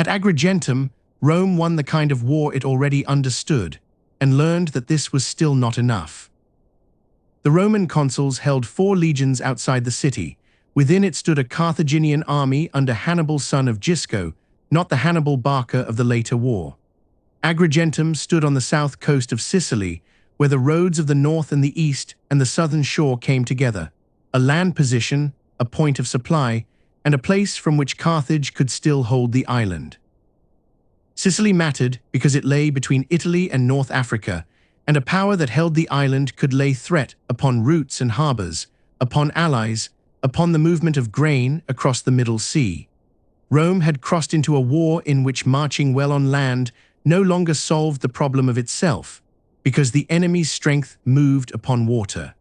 At Agrigentum, Rome won the kind of war it already understood, and learned that this was still not enough. The Roman consuls held 4 legions outside the city. Within it stood a Carthaginian army under Hannibal, son of Gisco, not the Hannibal Barca of the later war. Agrigentum stood on the south coast of Sicily, where the roads of the north and the east and the southern shore came together, a land position, a point of supply, and a place from which Carthage could still hold the island. Sicily mattered because it lay between Italy and North Africa, and a power that held the island could lay threat upon routes and harbors, upon allies, upon the movement of grain across the Middle Sea. Rome had crossed into a war in which marching well on land no longer solved the problem of itself, because the enemy's strength moved upon water.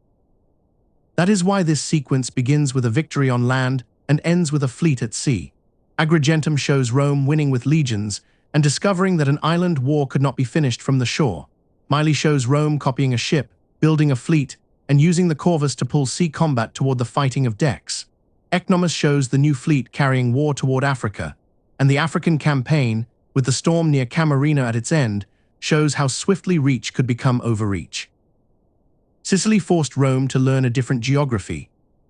That is why this sequence begins with a victory on land and ends with a fleet at sea. Agrigentum shows Rome winning with legions and discovering that an island war could not be finished from the shore. Mylae shows Rome copying a ship, building a fleet, and using the corvus to pull sea combat toward the fighting of decks. Ecnomus shows the new fleet carrying war toward Africa, and the African campaign, with the storm near Camarina at its end, shows how swiftly reach could become overreach. Sicily forced Rome to learn a different geography.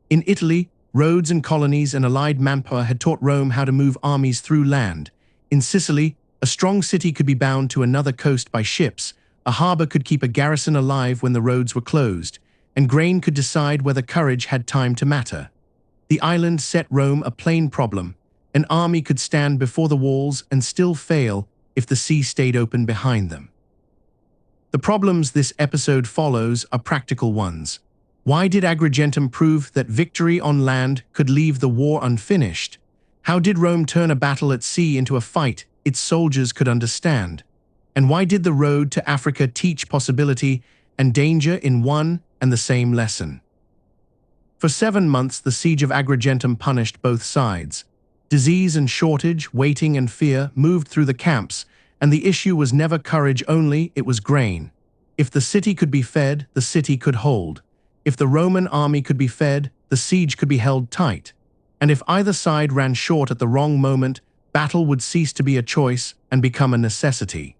In Italy, roads and colonies and allied manpower had taught Rome how to move armies through land. In Sicily, a strong city could be bound to another coast by ships, a harbor could keep a garrison alive when the roads were closed, and grain could decide whether courage had time to matter. The island set Rome a plain problem. An army could stand before the walls and still fail if the sea stayed open behind them. The problems this episode follows are practical ones. Why did Agrigentum prove that victory on land could leave the war unfinished? How did Rome turn a battle at sea into a fight its soldiers could understand? And why did the road to Africa teach possibility and danger in one and the same lesson? For 7 months, the siege of Agrigentum punished both sides. Disease and shortage, waiting and fear moved through the camps, and the issue was never courage only, it was grain. If the city could be fed, the city could hold. If the Roman army could be fed, the siege could be held tight. And if either side ran short at the wrong moment, battle would cease to be a choice and become a necessity.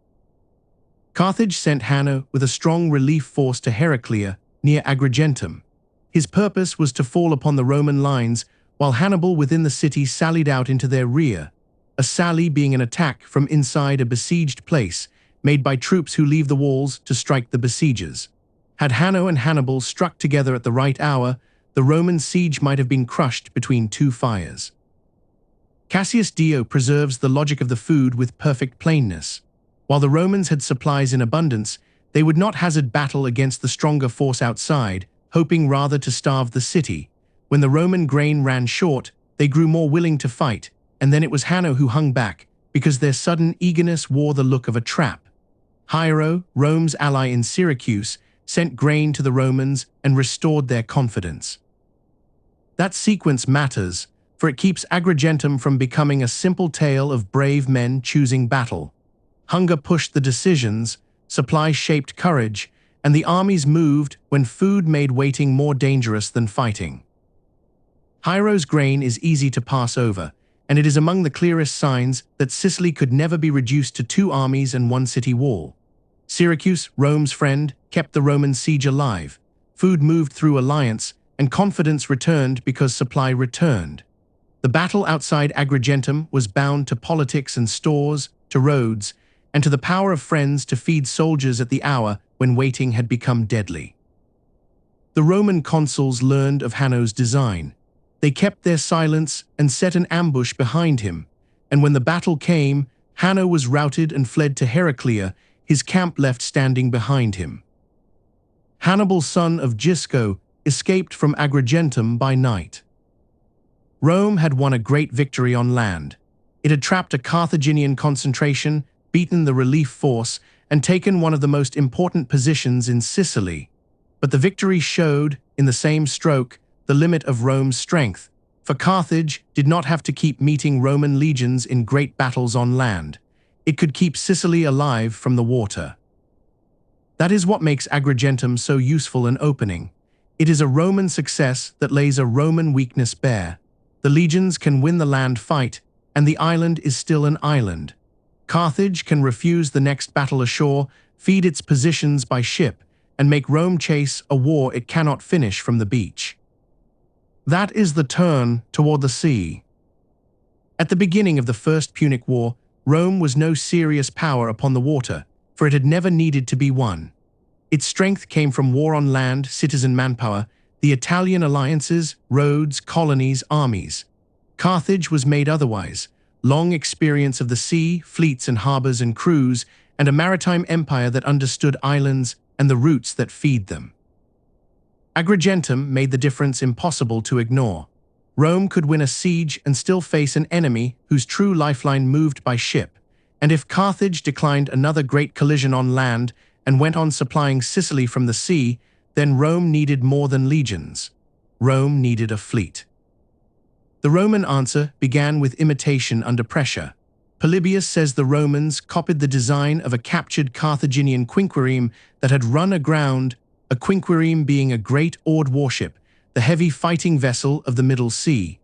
Carthage sent Hanno with a strong relief force to Heraclea, near Agrigentum. His purpose was to fall upon the Roman lines, while Hannibal within the city sallied out into their rear, a sally being an attack from inside a besieged place, made by troops who leave the walls to strike the besiegers. Had Hanno and Hannibal struck together at the right hour, the Roman siege might have been crushed between 2 fires. Cassius Dio preserves the logic of the food with perfect plainness. While the Romans had supplies in abundance, they would not hazard battle against the stronger force outside, hoping rather to starve the city. When the Roman grain ran short, they grew more willing to fight, and then it was Hanno who hung back, because their sudden eagerness wore the look of a trap. Hiero, Rome's ally in Syracuse, sent grain to the Romans and restored their confidence. That sequence matters, for it keeps Agrigentum from becoming a simple tale of brave men choosing battle. Hunger pushed the decisions, supply shaped courage, and the armies moved when food made waiting more dangerous than fighting. Hiero's grain is easy to pass over, and it is among the clearest signs that Sicily could never be reduced to 2 armies and 1 city wall. Syracuse, Rome's friend, kept the Roman siege alive. Food moved through alliance, and confidence returned because supply returned. The battle outside Agrigentum was bound to politics and stores, to roads, and to the power of friends to feed soldiers at the hour when waiting had become deadly. The Roman consuls learned of Hanno's design. They kept their silence and set an ambush behind him, and when the battle came, Hanno was routed and fled to Heraclea, his camp left standing behind him. Hannibal, son of Gisco, escaped from Agrigentum by night. Rome had won a great victory on land. It had trapped a Carthaginian concentration, beaten the relief force, and taken one of the most important positions in Sicily. But the victory showed, in the same stroke, the limit of Rome's strength, for Carthage did not have to keep meeting Roman legions in great battles on land. It could keep Sicily alive from the water. That is what makes Agrigentum so useful an opening. It is a Roman success that lays a Roman weakness bare. The legions can win the land fight, and the island is still an island. Carthage can refuse the next battle ashore, feed its positions by ship, and make Rome chase a war it cannot finish from the beach. That is the turn toward the sea. At the beginning of the First Punic War, Rome was no serious power upon the water, for it had never needed to be one. Its strength came from war on land, citizen manpower, the Italian alliances, roads, colonies, armies. Carthage was made otherwise, long experience of the sea, fleets and harbors and crews, and a maritime empire that understood islands and the routes that feed them. Agrigentum made the difference impossible to ignore. Rome could win a siege and still face an enemy whose true lifeline moved by ship, and if Carthage declined another great collision on land and went on supplying Sicily from the sea, then Rome needed more than legions. Rome needed a fleet. The Roman answer began with imitation under pressure. Polybius says the Romans copied the design of a captured Carthaginian quinquereme that had run aground, a quinquereme being a great oared warship, the heavy fighting vessel of the Middle Sea.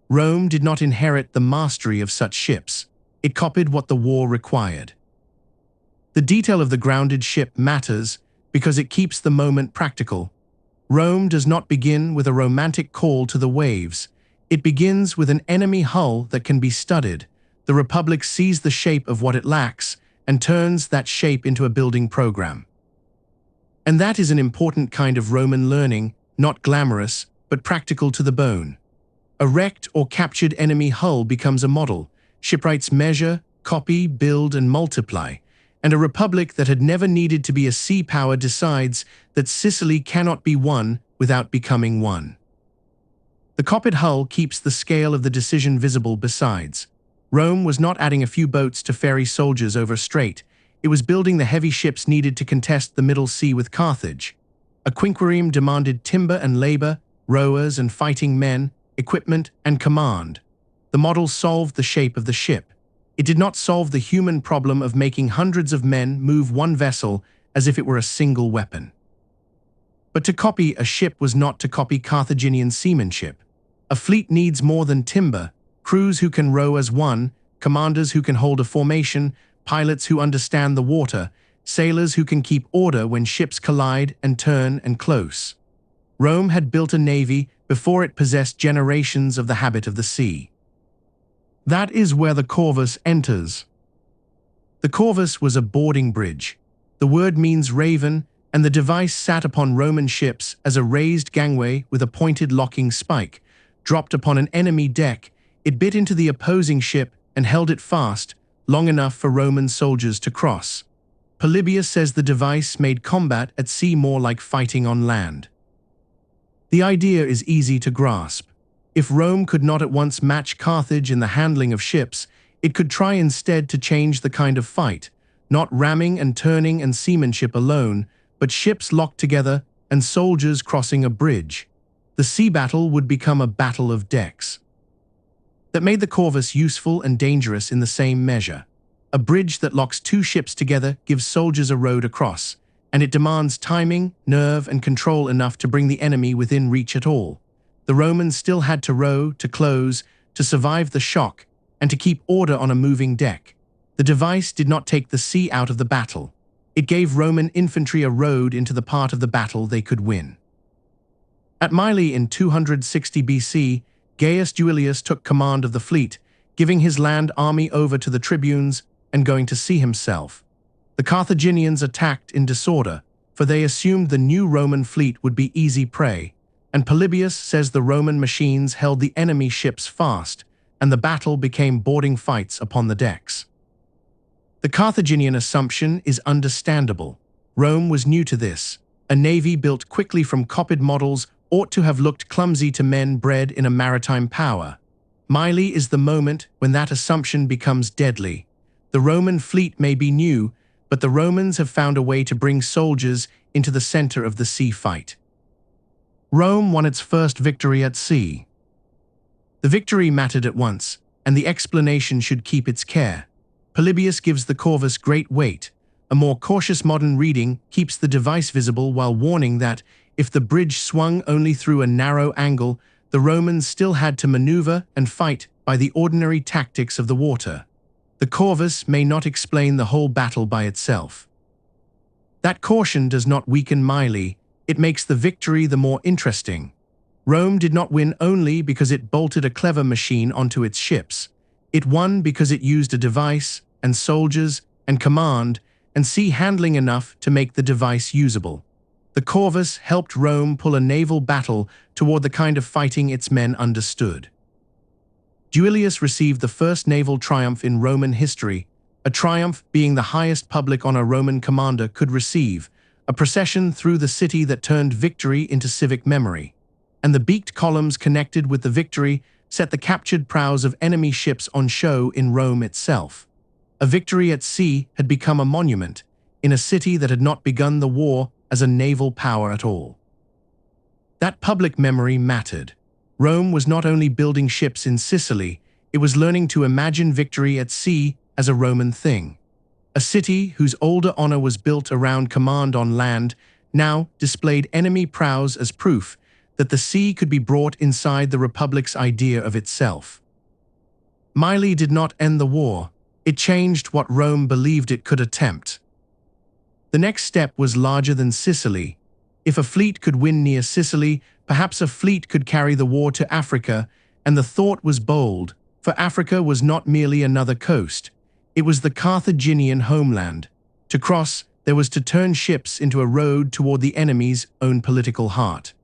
Rome did not inherit the mastery of such ships. It copied what the war required. The detail of the grounded ship matters because it keeps the moment practical. Rome does not begin with a romantic call to the waves. It begins with an enemy hull that can be studied. The Republic sees the shape of what it lacks and turns that shape into a building program. And that is an important kind of Roman learning, not glamorous, but practical to the bone. A wrecked or captured enemy hull becomes a model. Shipwrights measure, copy, build, and multiply. And a republic that had never needed to be a sea power decides that Sicily cannot be won without becoming one. The copied hull keeps the scale of the decision visible besides. Rome was not adding a few boats to ferry soldiers over a strait. It was building the heavy ships needed to contest the Middle Sea with Carthage. A quinquereme demanded timber and labor, rowers and fighting men, equipment and command. The model solved the shape of the ship. It did not solve the human problem of making hundreds of men move one vessel as if it were a single weapon. But to copy a ship was not to copy Carthaginian seamanship. A fleet needs more than timber, crews who can row as one, commanders who can hold a formation, pilots who understand the water, sailors who can keep order when ships collide and turn and close. Rome had built a navy before it possessed generations of the habit of the sea. That is where the corvus enters. The corvus was a boarding bridge. The word means raven, and the device sat upon Roman ships as a raised gangway with a pointed locking spike. Dropped upon an enemy deck, it bit into the opposing ship and held it fast, long enough for Roman soldiers to cross. Polybius says the device made combat at sea more like fighting on land. The idea is easy to grasp. If Rome could not at once match Carthage in the handling of ships, it could try instead to change the kind of fight, not ramming and turning and seamanship alone, but ships locked together and soldiers crossing a bridge. The sea battle would become a battle of decks. That made the corvus useful and dangerous in the same measure. A bridge that locks two ships together gives soldiers a road across, and it demands timing, nerve, and control enough to bring the enemy within reach at all. The Romans still had to row, to close, to survive the shock, and to keep order on a moving deck. The device did not take the sea out of the battle. It gave Roman infantry a road into the part of the battle they could win. At Mylae in 260 BC, Gaius Duilius took command of the fleet, giving his land army over to the tribunes and going to sea himself. The Carthaginians attacked in disorder, for they assumed the new Roman fleet would be easy prey, and Polybius says the Roman machines held the enemy ships fast, and the battle became boarding fights upon the decks. The Carthaginian assumption is understandable. Rome was new to this. A navy built quickly from copied models ought to have looked clumsy to men bred in a maritime power. Mylae is the moment when that assumption becomes deadly. The Roman fleet may be new, but the Romans have found a way to bring soldiers into the center of the sea fight. Rome won its first victory at sea. The victory mattered at once, and the explanation should keep its care. Polybius gives the corvus great weight. A more cautious modern reading keeps the device visible while warning that, if the bridge swung only through a narrow angle, the Romans still had to maneuver and fight by the ordinary tactics of the water. The corvus may not explain the whole battle by itself. That caution does not weaken Mylae, it makes the victory the more interesting. Rome did not win only because it bolted a clever machine onto its ships. It won because it used a device, and soldiers, and command, and sea handling enough to make the device usable. The corvus helped Rome pull a naval battle toward the kind of fighting its men understood. Duilius received the first naval triumph in Roman history, a triumph being the highest public honor a Roman commander could receive, a procession through the city that turned victory into civic memory. And the beaked columns connected with the victory set the captured prows of enemy ships on show in Rome itself. A victory at sea had become a monument, in a city that had not begun the war as a naval power at all. That public memory mattered. Rome was not only building ships in Sicily, it was learning to imagine victory at sea as a Roman thing. A city whose older honor was built around command on land now displayed enemy prows as proof that the sea could be brought inside the Republic's idea of itself. Mylae did not end the war, it changed what Rome believed it could attempt. The next step was larger than Sicily. If a fleet could win near Sicily, perhaps a fleet could carry the war to Africa, and the thought was bold, for Africa was not merely another coast. It was the Carthaginian homeland. To cross, there was to turn ships into a road toward the enemy's own political heart.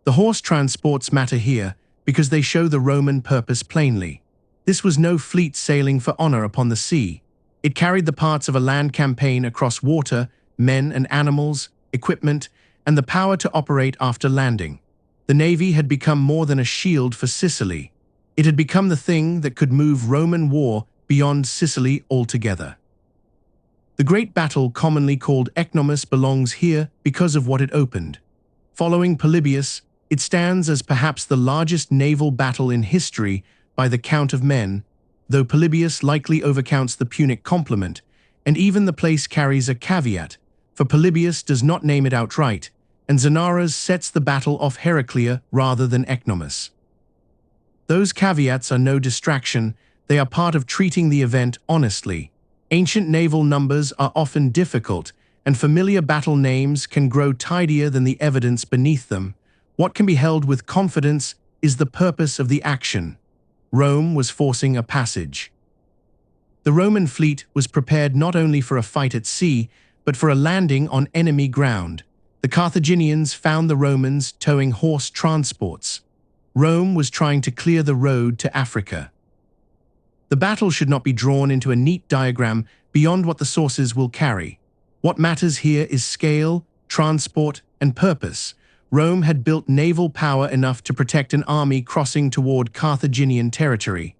The horse transports matter here because they show the Roman purpose plainly. This was no fleet sailing for honor upon the sea. It carried the parts of a land campaign across water, men and animals, equipment, and the power to operate after landing. The navy had become more than a shield for Sicily. It had become the thing that could move Roman war beyond Sicily altogether. The great battle commonly called Ecnomus belongs here because of what it opened. Following Polybius, it stands as perhaps the largest naval battle in history by the count of men, though Polybius likely overcounts the Punic complement, and even the place carries a caveat, for Polybius does not name it outright, and Xanaras sets the battle off Heraclea rather than Ecnomus. Those caveats are no distraction, they are part of treating the event honestly. Ancient naval numbers are often difficult, and familiar battle names can grow tidier than the evidence beneath them. What can be held with confidence is the purpose of the action. Rome was forcing a passage. The Roman fleet was prepared not only for a fight at sea, but for a landing on enemy ground. The Carthaginians found the Romans towing horse transports. Rome was trying to clear the road to Africa. The battle should not be drawn into a neat diagram beyond what the sources will carry. What matters here is scale, transport, and purpose. Rome had built naval power enough to protect an army crossing toward Carthaginian territory.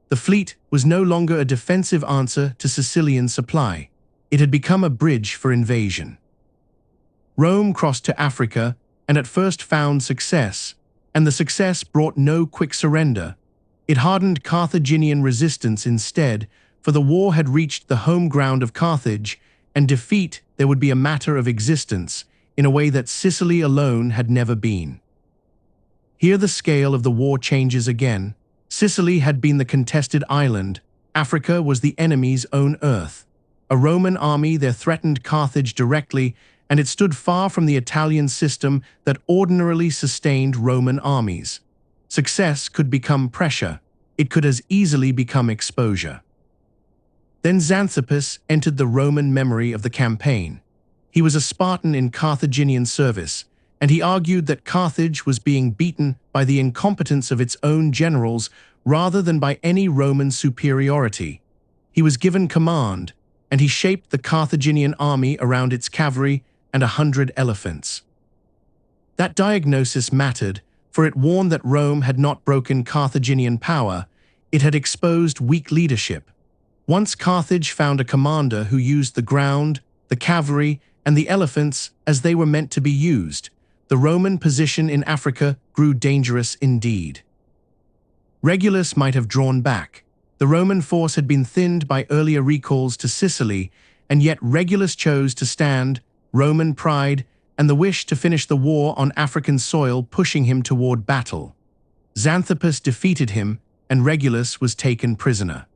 The fleet was no longer a defensive answer to Sicilian supply. It had become a bridge for invasion. Rome crossed to Africa and at first found success, and the success brought no quick surrender. It hardened Carthaginian resistance instead, for the war had reached the home ground of Carthage, and defeat there would be a matter of existence, in a way that Sicily alone had never been. Here the scale of the war changes again. Sicily had been the contested island, Africa was the enemy's own earth. A Roman army there threatened Carthage directly, and it stood far from the Italian system that ordinarily sustained Roman armies. Success could become pressure. It could as easily become exposure. Then Xanthippus entered the Roman memory of the campaign. He was a Spartan in Carthaginian service, and he argued that Carthage was being beaten by the incompetence of its own generals rather than by any Roman superiority. He was given command, and he shaped the Carthaginian army around its cavalry and 100 elephants. That diagnosis mattered, for it warned that Rome had not broken Carthaginian power, it had exposed weak leadership. Once Carthage found a commander who used the ground, the cavalry, and the elephants as they were meant to be used, the Roman position in Africa grew dangerous indeed. Regulus might have drawn back. The Roman force had been thinned by earlier recalls to Sicily, and yet Regulus chose to stand, Roman pride, and the wish to finish the war on African soil pushing him toward battle. Xanthippus defeated him, and Regulus was taken prisoner.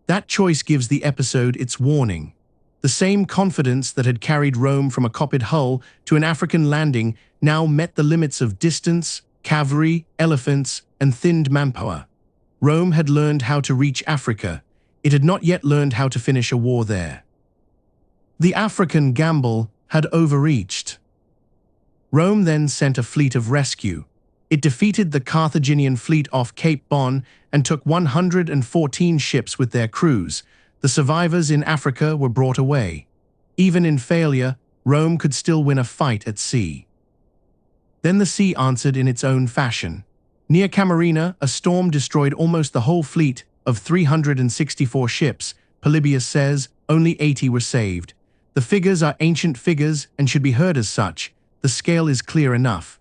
That choice gives the episode its warning. The same confidence that had carried Rome from a copied hull to an African landing now met the limits of distance, cavalry, elephants, and thinned manpower. Rome had learned how to reach Africa. It had not yet learned how to finish a war there. The African gamble had overreached. Rome then sent a fleet of rescue. It defeated the Carthaginian fleet off Cape Bon and took 114 ships with their crews. The survivors in Africa were brought away. Even in failure, Rome could still win a fight at sea. Then the sea answered in its own fashion. Near Camarina, a storm destroyed almost the whole fleet of 364 ships. Polybius says only 80 were saved. The figures are ancient figures and should be heard as such. The scale is clear enough.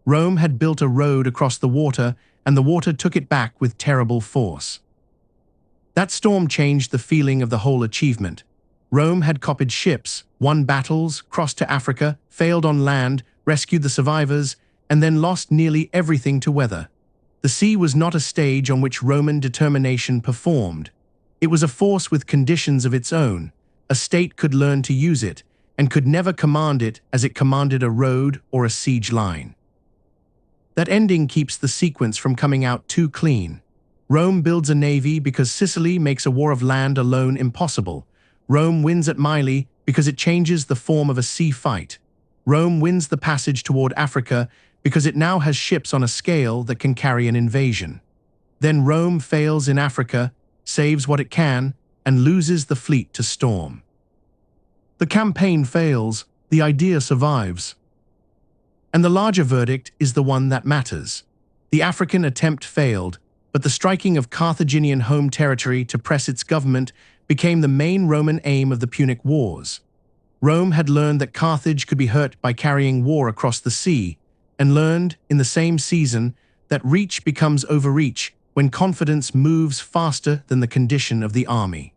Rome had built a road across the water, and the water took it back with terrible force. That storm changed the feeling of the whole achievement. Rome had copied ships, won battles, crossed to Africa, failed on land, rescued the survivors, and then lost nearly everything to weather. The sea was not a stage on which Roman determination performed. It was a force with conditions of its own. A state could learn to use it, and could never command it as it commanded a road or a siege line. That ending keeps the sequence from coming out too clean. Rome builds a navy because Sicily makes a war of land alone impossible. Rome wins at Mylae because it changes the form of a sea fight. Rome wins the passage toward Africa because it now has ships on a scale that can carry an invasion. Then Rome fails in Africa, saves what it can, and loses the fleet to storm. The campaign fails, the idea survives. And the larger verdict is the one that matters. The African attempt failed, but the striking of Carthaginian home territory to press its government became the main Roman aim of the Punic Wars. Rome had learned that Carthage could be hurt by carrying war across the sea, and learned, in the same season, that reach becomes overreach when confidence moves faster than the condition of the army.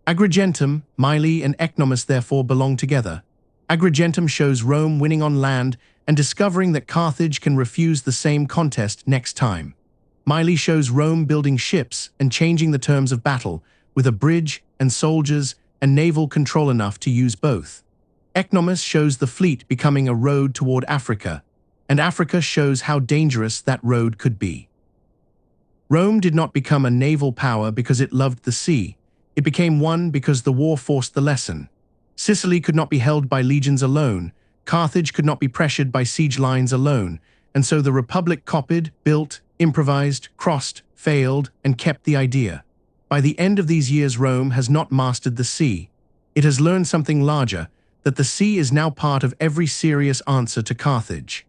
Agrigentum, Mylae, and Ecnomus therefore belong together. Agrigentum shows Rome winning on land and discovering that Carthage can refuse the same contest next time. Mylae shows Rome building ships and changing the terms of battle, with a bridge and soldiers and naval control enough to use both. Ecnomus shows the fleet becoming a road toward Africa, and Africa shows how dangerous that road could be. Rome did not become a naval power because it loved the sea. It became one because the war forced the lesson. Sicily could not be held by legions alone. Carthage could not be pressured by siege lines alone. And so the Republic copied, built, improvised, crossed, failed, and kept the idea. By the end of these years, Rome has not mastered the sea. It has learned something larger, that the sea is now part of every serious answer to Carthage.